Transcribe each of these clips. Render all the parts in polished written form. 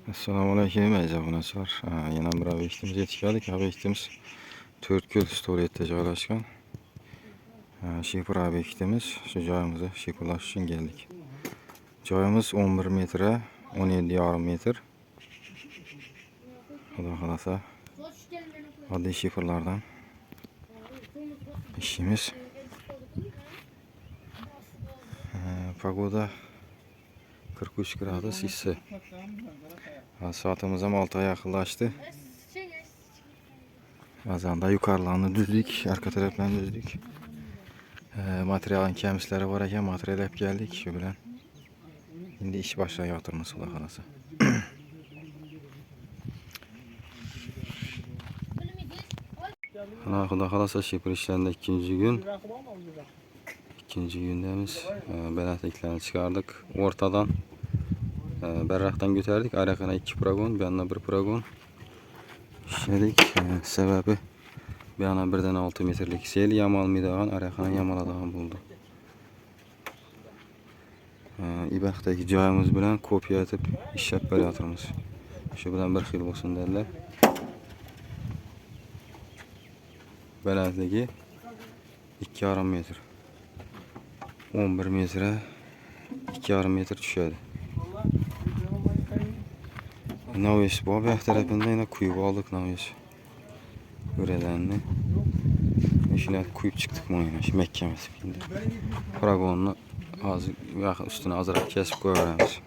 Assalamualaikum aziz yana bir obyektimiz yetib keldik. Obyektimiz To'rtko'l Stolet'te joylashgan. Shifr obyektimiz. Shu joyimizda shifrlash uchun keldik. Joyimiz 11 metre, 17,5 metr. Xudo xolasa oddiy shifrlardan ishimiz. Pogoda 43 gradus isi. Saatimiz ham 6'ya yaqinlashdi. Azanda yukarılarını düzdük, arka taraflarını düzdük. Materialın kemisleri var ekan, material hep geldik. Şu bilen şimdi iş başlayatırmız Xudo xolasa. Xudo xolasa shifr işlerinde ikinci gün. İkinci gündemiz. Belatliklerini çıkardık. Ortadan berraktan götürdük. Arakana 2 progon, bir yana 1 progon. İşledik. Sebebi bir yana birden 6 metrelik sel yamalmaydigan, arakana yamaladigan buldu. İbaqdagi joyimiz bilan kopya etib ishlab beryapmiz. Shu bilan bir xil bo'lsin dedilar. Balandligi 2,5 metr. 11 metre 2,5 metr tushadi. Navish bu ayak tarafında yine kuyup aldık navish. Görelenini. Şimdi kuyup çıktık mı yine? Şimdi Mekke'miz. Paragonunu üstüne azırak kesip koyarız.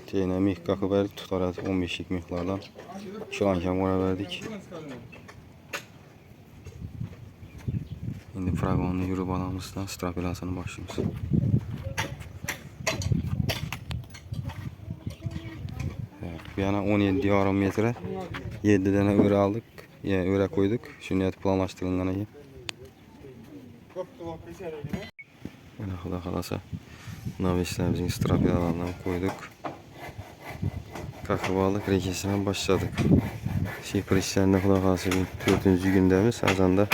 Teyine mih kakı verdik. Tutarak 15'lik mihlardan. Şu an kamera verdik. Şimdi paragonunu yürü bağlamızdan strapilasını başlıyoruz. Bir yana 17,5 metre 7 tane öre aldık. Yani öre koyduk. Şimdi et planlaştırılgana iyi. Xudo xolasa navishlerimizin strapiyalarından koyduk. Kakıp aldık. Rekesinden başladık. Shifr işlerinde Xudo xolasa 4. gündemiz. Azanda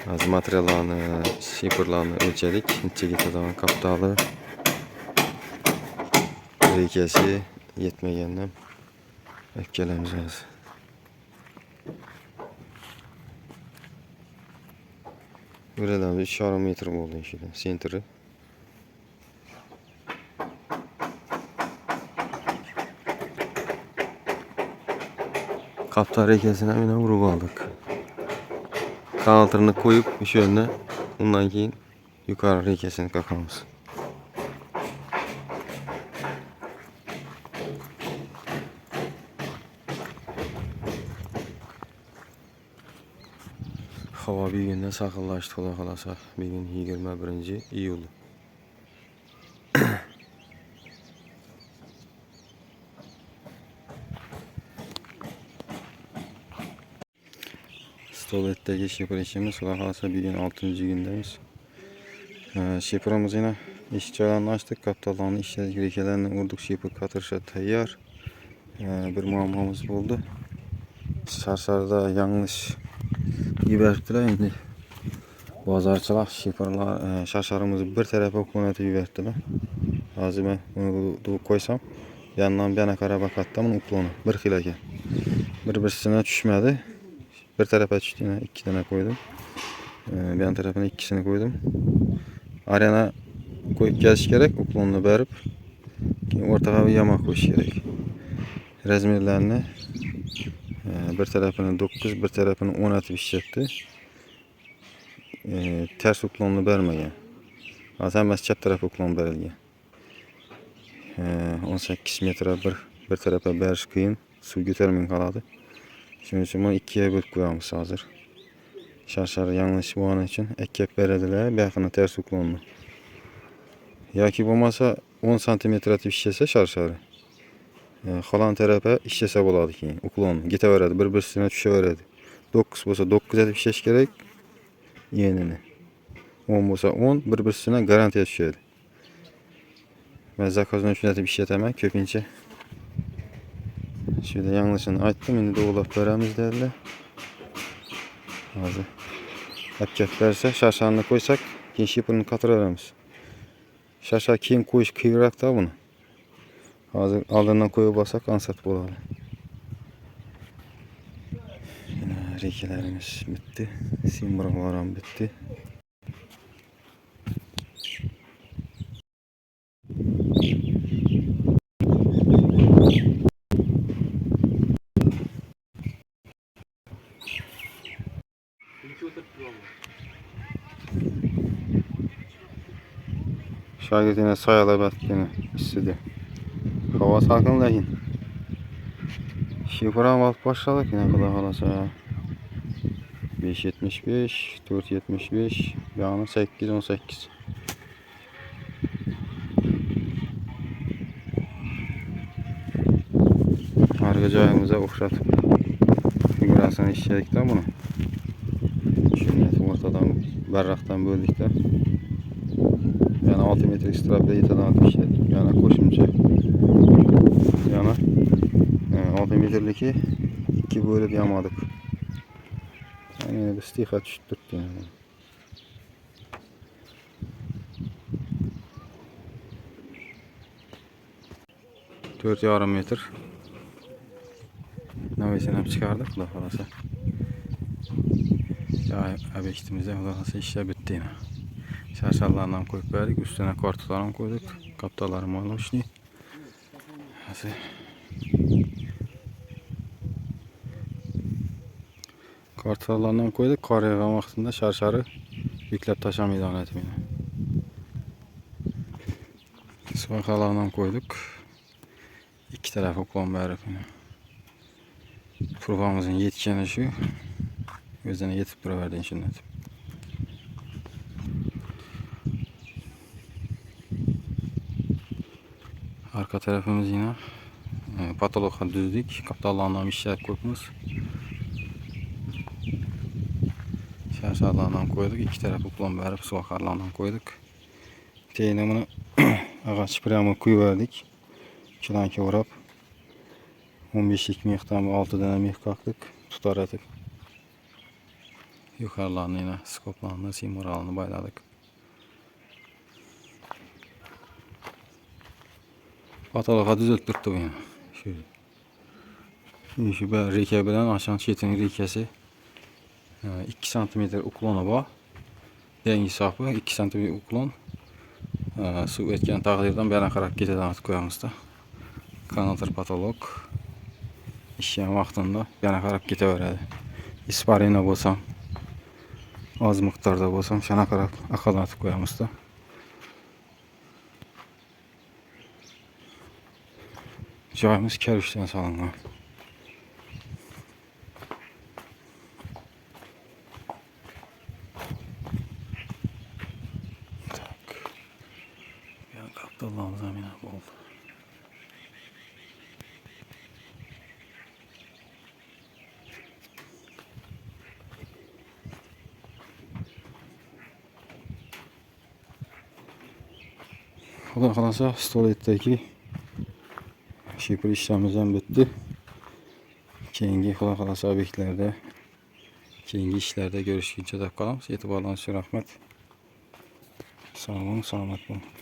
az materiallarını, shifrlarını ölçedik. Neçe getirdiğin kaptalı. Rekesi yetmegenden hep gelemiz az. Buradan 3,5 metre oldu işte. Sentri. Kapta rekesine yine vurup aldık. Kanatlarını koyup şöyle bundan keyin yukarı rekesini kakamız. Hava bir günden sakınlaştı Xudo xolasa. Bir gün 21 iyul. Stolet'teki shifr işimiz Xudo xolasa bir gün 6. gündeyiz. Shifrimiz yine iş joylarini açtık. Kaptalarını işledik. Rekelerini vurduk. Shifr katırışa tayyar. Bir muammamız oldu. Şarşarda yanlış yüberttiler indi. Bozarçılar şifrlar şarşarımızı bir tarafa konuyatıp yüberttiler. Hazır ben bunu koysam yandan bir yana karaba kattamın uklonu bir xilaka. Birisine düşmedi. Bir tarafa düştüğüne 2 tane koydum. Bir yan tarafına 2'sini koydum. Arena koyup geliş gerek. Uklonunu berip ortaga bir yamak koyuş gerek. Rezmirlerini bir tarafını 9, bir tarafını 10 atıp işletti. Ters uklonunu vermegen. Azam çap tarafı uklon berilgen. 18 metre bir tarafa beriş kıyın. Su götürmeyin kaladı. Şimdi için bunu 2'ye bölüp koyamız hazır. Şarşarı yanlış bu an için ekip verediler. Bakın ters uklonunu. Ya ki olmasa 10 santimetre atıp işlese şarşarı. Kalan tarafa işlese boladı ki uklonu. Gite veredi. Birbirine düşe veredi. 9 olsa 9 atıp işleş gerek. Yenini. 10 olsa 10 birbirine garantiye düşüyordu. Ben zakazını üçüne bir şey demem köpünce. Şöyle yanlışını açtım. Şimdi de olaf veremiz derler. Hazır. Hep verse şaşanını koysak shifrını katırarız. Şaşa kim koyuş kıyırak da bunu. Hazır aldığından koyup basak ansat buladı. Yine rekelerimiz bitti. Simbravaram bitti. Şagird yine sayala batkini istedi. Hava salkınlayın. Şifram alıp başladık yine kula kalasa. 5.75, 4.75, yani 8.18. Arka cayımıza okşatıp figürasını işledik de bunu. Şimdi ortadan berraktan böldük de. Yani 6 metre istrapla yitadan işledik. Yani koşumca. Yani 6 metrelik 2 bölüp yamadık. Yani yine de stiha düştük yani. 4,5 metre. Navesini çıkardık da falası. Ya abektimizde falası işler bitti yine. Şarşallarından koyup verdik. Üstüne kartlarını koyduk. Kaptalarım olmuş ne? Nasıl? Kartlarından koyduk. Kar yağan vaktinde şarşarı yüklep taşam ilan etmeyin. Sıvakalarından koyduk. İki tarafı kullan verip yine. Turbamızın yetkeni şu. Özüne yetip duraverdi şimdi. Arka tarafımız yine patologa düzdük. Kaptallarından işler koymuşuz. Şarşarlarından koyduk. İki tarafı kullan verip sıvakarlarından koyduk. Teyine bunu ağaç pramı koyuverdik. 2 danki vurup 15'lik mihtan 6 tane mih kalktık. Tutar atıp. Yukarılarını yine skoplarını, simuralını bayladık. Patologa düzelttirdik bu yine. Şu reke bilen aşağı çetin rekesi 2 cm uklonu var. Dengi sapı 2 cm uklon. Su etken takdirden bana karak giteden atıp koyamız da. Kanatır patolog. İşleyen vaktinde bana karak giteveredi. İsparina bolsam, az miktarda bolsam şana karak akaldan atıp koyamız da. Cayımız kerüşten salıngan. Kaptalığımız amine oldu. Xudo xolasa stoletdagi shipir ishlarimiz ham bitti. Keyingi xudo xolasa obyektlarda, keyingi ishlarda görüşguncha deb qolamiz. E'tiborlaringiz uchun rahmat. Sog' bo'ling, salomat bo'ling.